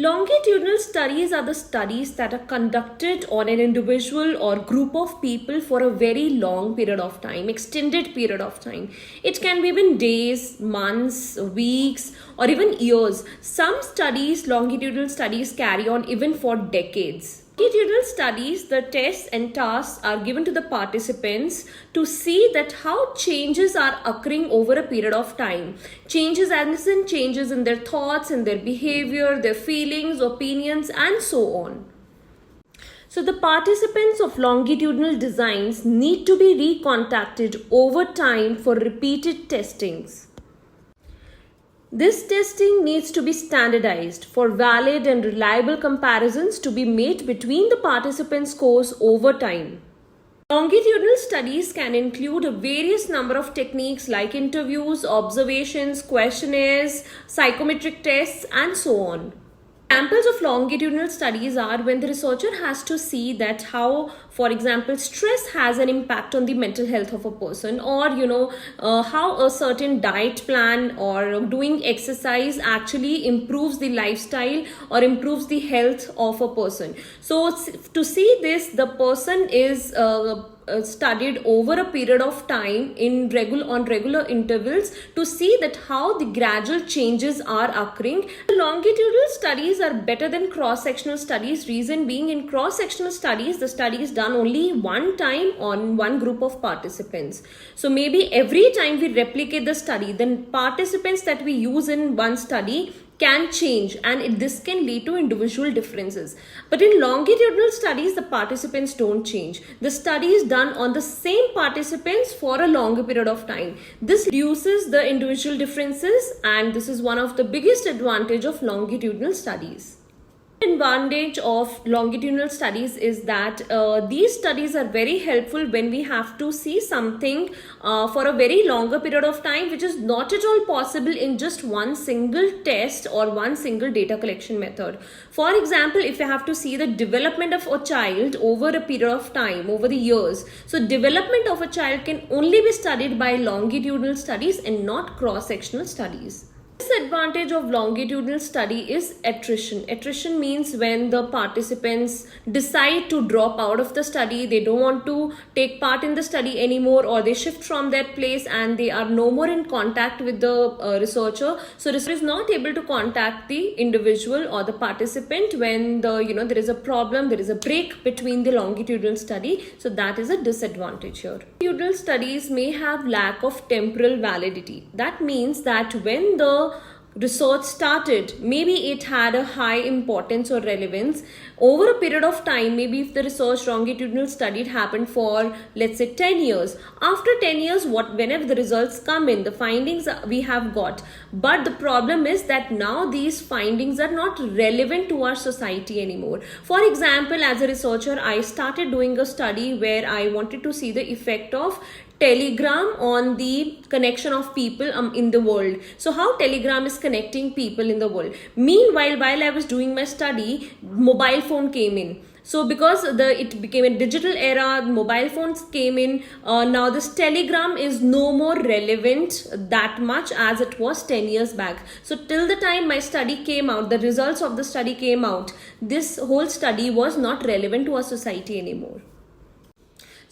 Longitudinal studies are the studies that are conducted on an individual or group of people for a very long period of time, extended period of time. It can be even days, months, weeks, or even years. Some studies, longitudinal studies, carry on even for decades. Longitudinal studies, the tests and tasks are given to the participants to see that how changes are occurring over a period of time. Changes in their thoughts, in their behavior, their feelings, opinions, and so on. So the participants of longitudinal designs need to be recontacted over time for repeated testings. This testing needs to be standardized for valid and reliable comparisons to be made between the participants' scores over time. Longitudinal studies can include a various number of techniques like interviews, observations, questionnaires, psychometric tests, and so on. Examples of longitudinal studies are when the researcher has to see that how, for example, stress has an impact on the mental health of a person, or how a certain diet plan or doing exercise actually improves the lifestyle or improves the health of a person. So to see this, the person is studied over a period of time on regular intervals to see that how the gradual changes are occurring. Longitudinal studies are better than cross-sectional studies. Reason being, in cross-sectional studies, the study is done only one time on one group of participants. So maybe every time we replicate the study, then participants that we use in one study can change, and this can lead to individual differences. But in longitudinal studies, the participants don't change. The study is done on the same participants for a longer period of time. This reduces the individual differences, and this is one of the biggest advantage of longitudinal studies. The advantage of longitudinal studies is that these studies are very helpful when we have to see something for a very longer period of time, which is not at all possible in just one single test or one single data collection method. For example, if you have to see the development of a child over a period of time, over the years, so development of a child can only be studied by longitudinal studies and not cross-sectional studies. Disadvantage of longitudinal study is attrition. Attrition means when the participants decide to drop out of the study, they don't want to take part in the study anymore, or they shift from their place and they are no more in contact with the researcher. So researcher is not able to contact the individual or the participant when there is a problem, there is a break between the longitudinal study. So that is a disadvantage here. Longitudinal studies may have lack of temporal validity. That means that when the research started, maybe it had a high importance or relevance. Over a period of time, maybe if the research longitudinal study happened for, let's say, 10 years. After 10 years, whenever the results come in, the findings we have got. But the problem is that now these findings are not relevant to our society anymore. For example, as a researcher, I started doing a study where I wanted to see the effect of Telegram on the connection of people in the world. So how Telegram is connecting people in the world. Meanwhile, while I was doing my study, mobile phone came in. So because it became a digital era, mobile phones came in. Now this Telegram is no more relevant that much as it was 10 years back. So till the time my study came out, the results of the study came out, this whole study was not relevant to our society anymore.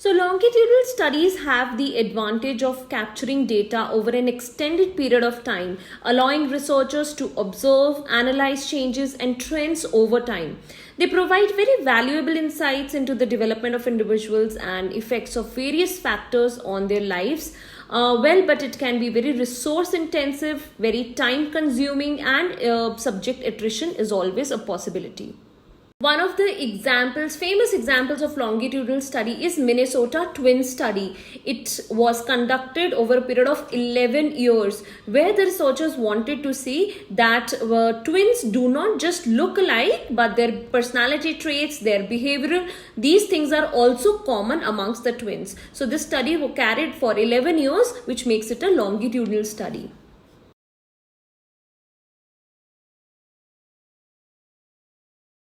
So longitudinal studies have the advantage of capturing data over an extended period of time, allowing researchers to observe, analyze changes and trends over time. They provide very valuable insights into the development of individuals and effects of various factors on their lives. But it can be very resource intensive, very time consuming, and subject attrition is always a possibility. One of the famous examples of longitudinal study is Minnesota twin study. It was conducted over a period of 11 years where the researchers wanted to see that twins do not just look alike, but their personality traits, their behavioral, these things are also common amongst the twins. So this study was carried for 11 years, which makes it a longitudinal study.